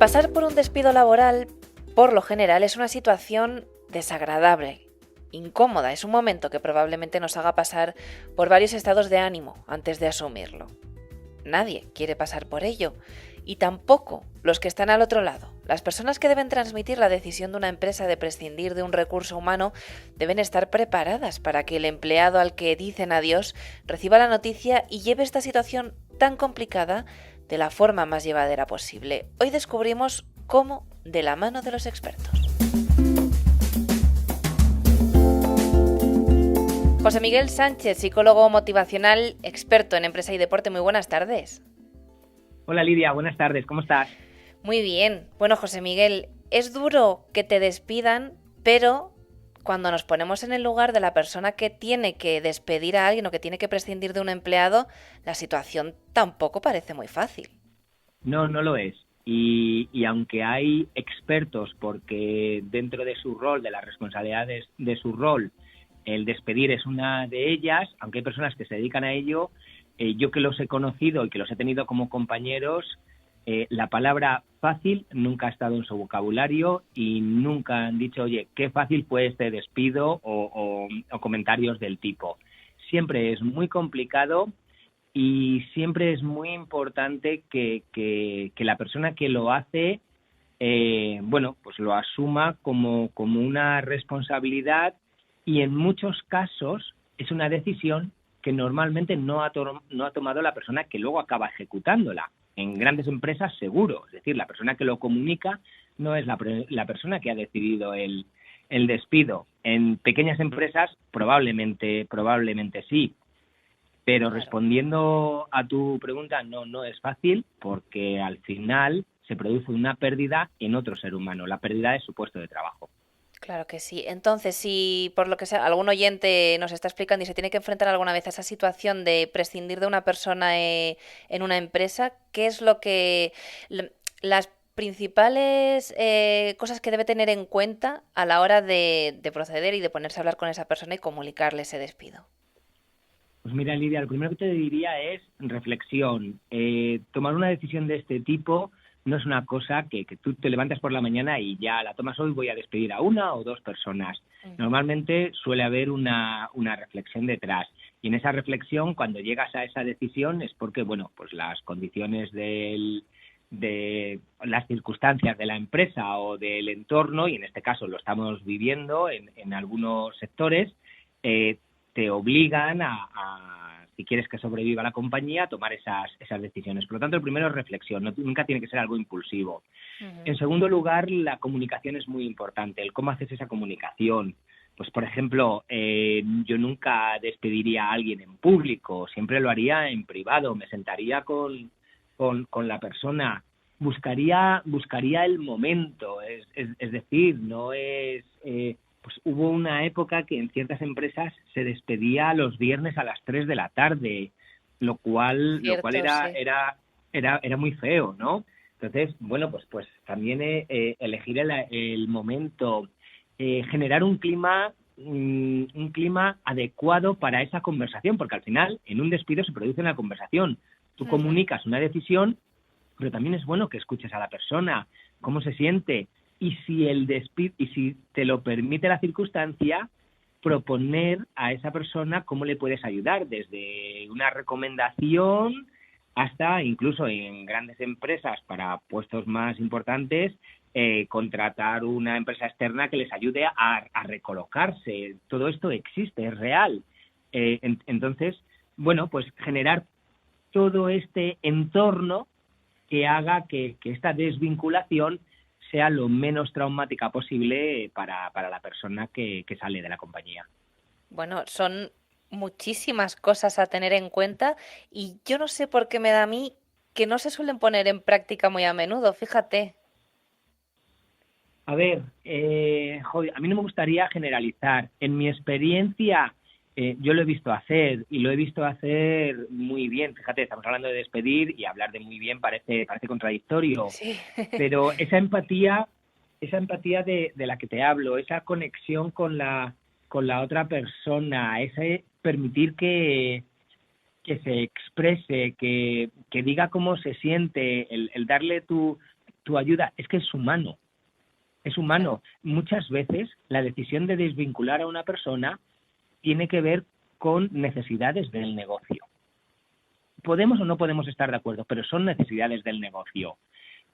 Pasar por un despido laboral, por lo general, es una situación desagradable, incómoda. Es un momento que probablemente nos haga pasar por varios estados de ánimo antes de asumirlo. Nadie quiere pasar por ello, y tampoco los que están al otro lado. Las personas que deben transmitir la decisión de una empresa de prescindir de un recurso humano deben estar preparadas para que el empleado al que dicen adiós reciba la noticia y lleve esta situación tan complicada de la forma más llevadera posible. Hoy descubrimos cómo de la mano de los expertos. José Miguel Sánchez, psicólogo motivacional, experto en empresa y deporte. Muy buenas tardes. Hola Lidia, buenas tardes, ¿cómo estás? Muy bien. Bueno, José Miguel, es duro que te despidan, pero cuando nos ponemos en el lugar de la persona que tiene que despedir a alguien o que tiene que prescindir de un empleado, la situación tampoco parece muy fácil. No, no lo es. Y aunque hay expertos, porque dentro de su rol, de las responsabilidades de su rol, el despedir es una de ellas, aunque hay personas que se dedican a ello, yo que los he conocido y que los he tenido como compañeros, la palabra fácil nunca ha estado en su vocabulario y nunca han dicho, oye, qué fácil fue este despido o comentarios del tipo. Siempre es muy complicado y siempre es muy importante que la persona que lo hace, pues lo asuma como una responsabilidad y en muchos casos es una decisión que normalmente no ha tomado la persona que luego acaba ejecutándola. En grandes empresas seguro, es decir, la persona que lo comunica no es la persona que ha decidido el despido. En pequeñas empresas probablemente sí, pero Claro. Respondiendo a tu pregunta, no es fácil porque al final se produce una pérdida en otro ser humano, la pérdida de su puesto de trabajo. Claro que sí. Entonces, si por lo que sea algún oyente nos está explicando y se tiene que enfrentar alguna vez a esa situación de prescindir de una persona en una empresa, ¿qué es lo que las principales cosas que debe tener en cuenta a la hora de proceder y de ponerse a hablar con esa persona y comunicarle ese despido? Pues mira, Lidia, lo primero que te diría es reflexión. Tomar una decisión de este tipo no es una cosa que tú te levantas por la mañana y ya la tomas hoy, voy a despedir a una o dos personas. Ujú. Normalmente suele haber una reflexión detrás. Y en esa reflexión, cuando llegas a esa decisión, es porque, bueno, pues las condiciones de las circunstancias de la empresa o del entorno, y en este caso lo estamos viviendo en algunos sectores, eh, te obligan si quieres que sobreviva la compañía, a tomar esas decisiones. Por lo tanto, el primero es reflexión, nunca tiene que ser algo impulsivo. Ujú. En segundo lugar, la comunicación es muy importante, el cómo haces esa comunicación. Pues, por ejemplo, yo nunca despediría a alguien en público, siempre lo haría en privado, me sentaría con la persona, buscaría el momento, es decir, no es... pues hubo una época que en ciertas empresas se despedía los viernes a las 3 de la tarde, lo cual Cierto, sí. era muy feo, ¿no? Entonces, bueno, pues también elegir el momento, generar un clima adecuado para esa conversación, porque al final en un despido se produce una conversación. Tú Ujú. comunicas una decisión, pero también es bueno que escuches a la persona, cómo se siente, y si te lo permite la circunstancia, proponer a esa persona cómo le puedes ayudar, desde una recomendación hasta incluso en grandes empresas para puestos más importantes, contratar una empresa externa que les ayude a recolocarse. Todo esto existe, es real. Entonces, bueno, pues generar todo este entorno que haga que esta desvinculación sea lo menos traumática posible para la persona que sale de la compañía. Bueno, son muchísimas cosas a tener en cuenta y yo no sé por qué me da a mí que no se suelen poner en práctica muy a menudo, fíjate. A ver, joder, a mí no me gustaría generalizar. En mi experiencia, yo lo he visto hacer y lo he visto hacer muy bien. Fíjate, estamos hablando de despedir y hablar de muy bien parece contradictorio, Sí. pero esa empatía de la que te hablo, esa conexión con la otra persona, ese permitir que se exprese, que diga cómo se siente, el darle tu tu ayuda, es que es humano. Es humano. Muchas veces la decisión de desvincular a una persona tiene que ver con necesidades del negocio. Podemos o no podemos estar de acuerdo, pero son necesidades del negocio.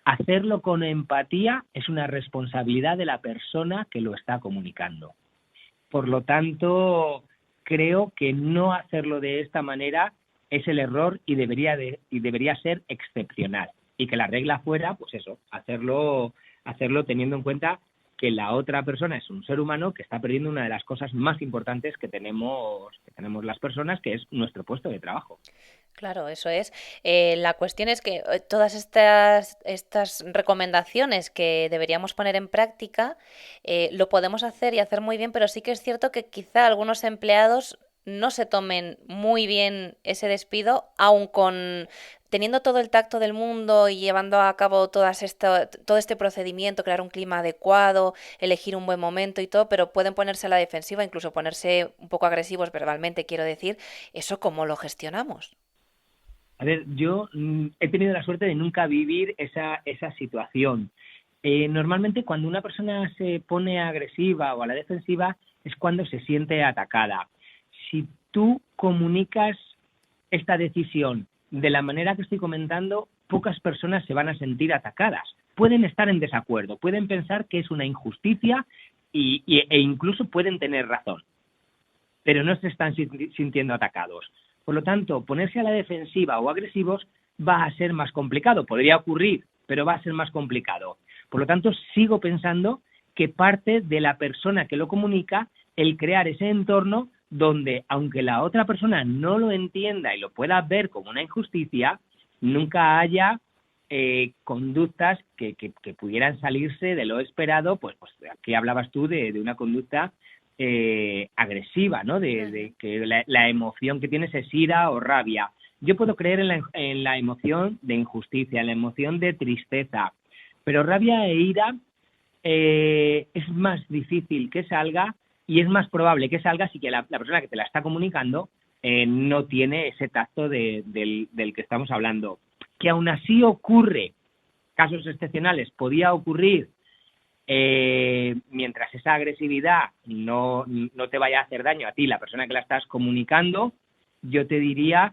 Hacerlo con empatía es una responsabilidad de la persona que lo está comunicando. Por lo tanto, creo que no hacerlo de esta manera es el error y debería ser excepcional. Y que la regla fuera, pues eso, hacerlo teniendo en cuenta que la otra persona es un ser humano que está perdiendo una de las cosas más importantes que tenemos las personas, que es nuestro puesto de trabajo. Claro, eso es. La cuestión es que todas estas recomendaciones que deberíamos poner en práctica lo podemos hacer y hacer muy bien, pero sí que es cierto que quizá algunos empleados no se tomen muy bien ese despido, aun con teniendo todo el tacto del mundo y llevando a cabo todo este procedimiento, crear un clima adecuado, elegir un buen momento y todo, pero pueden ponerse a la defensiva, incluso ponerse un poco agresivos verbalmente, quiero decir. ¿Eso cómo lo gestionamos? A ver, yo he tenido la suerte de nunca vivir esa situación. Normalmente cuando una persona se pone agresiva o a la defensiva es cuando se siente atacada. Si tú comunicas esta decisión de la manera que estoy comentando, pocas personas se van a sentir atacadas. Pueden estar en desacuerdo, pueden pensar que es una injusticia e incluso pueden tener razón, pero no se están sintiendo atacados. Por lo tanto, ponerse a la defensiva o agresivos va a ser más complicado. Podría ocurrir, pero va a ser más complicado. Por lo tanto, sigo pensando que parte de la persona que lo comunica el crear ese entorno donde, aunque la otra persona no lo entienda y lo pueda ver como una injusticia, nunca haya conductas que pudieran salirse de lo esperado. Pues aquí hablabas tú de una conducta agresiva, ¿no? De que la emoción que tienes es ira o rabia. Yo puedo creer en la emoción de injusticia, en la emoción de tristeza, pero rabia e ira es más difícil que salga y es más probable que salga si que la persona que te la está comunicando no tiene ese tacto del que estamos hablando. Que aún así ocurre, casos excepcionales, podía ocurrir mientras esa agresividad no te vaya a hacer daño a ti, la persona que la estás comunicando, yo te diría,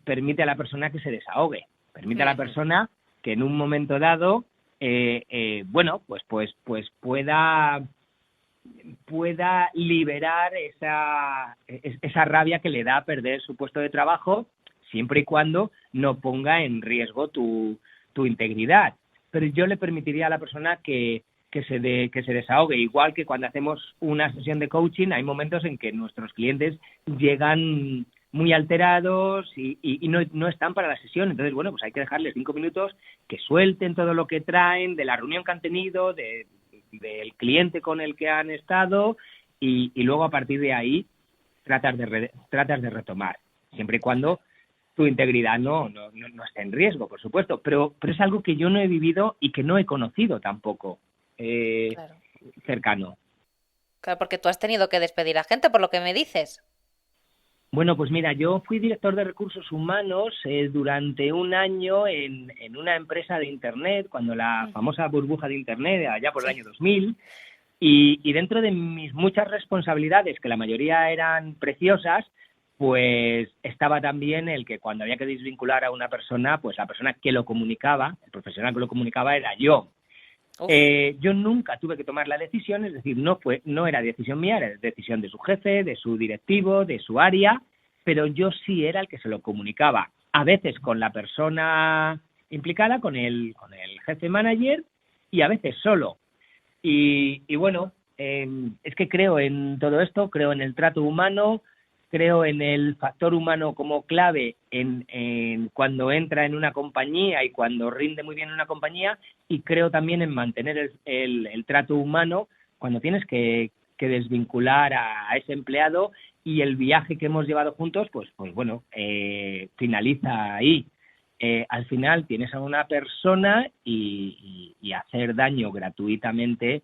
permite a la persona que se desahogue, permite a la persona que en un momento dado, pues pueda liberar esa rabia que le da a perder su puesto de trabajo, siempre y cuando no ponga en riesgo tu integridad. Pero yo le permitiría a la persona que se desahogue, igual que cuando hacemos una sesión de coaching, hay momentos en que nuestros clientes llegan muy alterados y no están para la sesión. Entonces, bueno, pues hay que dejarles 5 minutos que suelten todo lo que traen de la reunión que han tenido, del cliente con el que han estado y luego a partir de ahí tratas de retomar, siempre y cuando tu integridad no esté en riesgo, por supuesto, pero es algo que yo no he vivido y que no he conocido tampoco Claro. cercano. Claro, porque tú has tenido que despedir a gente, por lo que me dices. Bueno, pues mira, yo fui director de recursos humanos durante un año en una empresa de Internet, cuando la famosa burbuja de Internet, allá por el año 2000, y dentro de mis muchas responsabilidades, que la mayoría eran preciosas, pues estaba también el que cuando había que desvincular a una persona, pues la persona que lo comunicaba, el profesional que lo comunicaba era yo. Yo nunca tuve que tomar la decisión, es decir, no era decisión mía, era decisión de su jefe, de su directivo, de su área, pero yo sí era el que se lo comunicaba, a veces con la persona implicada, con el jefe manager y a veces solo. Y bueno, es que creo en todo esto, creo en el trato humano, creo en el factor humano como clave en cuando entra en una compañía y cuando rinde muy bien en una compañía, y creo también en mantener el trato humano cuando tienes que desvincular a ese empleado y el viaje que hemos llevado juntos, pues bueno, finaliza ahí. Al final tienes a una persona y hacer daño gratuitamente,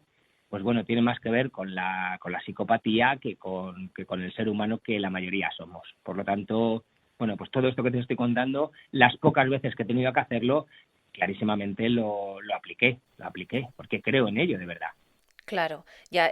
pues bueno, tiene más que ver con la psicopatía que con el ser humano que la mayoría somos. Por lo tanto, bueno, pues todo esto que te estoy contando, las pocas veces que he tenido que hacerlo, clarísimamente lo apliqué, porque creo en ello, de verdad. Claro, ya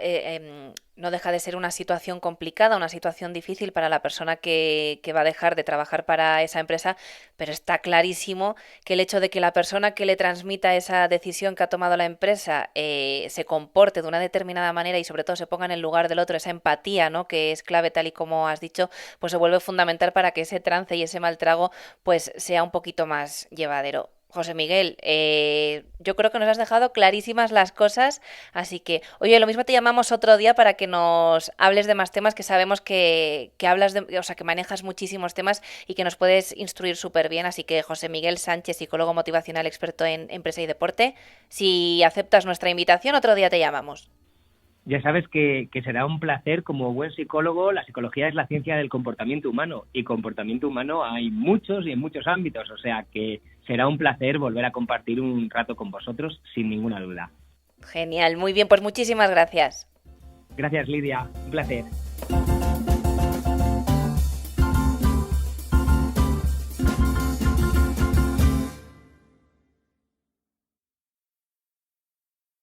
no deja de ser una situación complicada, una situación difícil para la persona que va a dejar de trabajar para esa empresa, pero está clarísimo que el hecho de que la persona que le transmita esa decisión que ha tomado la empresa se comporte de una determinada manera y sobre todo se ponga en el lugar del otro, esa empatía, ¿no? Que es clave tal y como has dicho, pues se vuelve fundamental para que ese trance y ese mal trago pues sea un poquito más llevadero. José Miguel, yo creo que nos has dejado clarísimas las cosas. Así que, oye, lo mismo te llamamos otro día para que nos hables de más temas que sabemos que hablas de, o sea, que manejas muchísimos temas y que nos puedes instruir súper bien. Así que, José Miguel Sánchez, psicólogo motivacional experto en empresa y deporte, si aceptas nuestra invitación, otro día te llamamos. Ya sabes que será un placer. Como buen psicólogo, la psicología es la ciencia del comportamiento humano, y comportamiento humano hay muchos y en muchos ámbitos, o sea que será un placer volver a compartir un rato con vosotros, sin ninguna duda. Genial, muy bien, pues muchísimas gracias. Gracias, Lidia, un placer.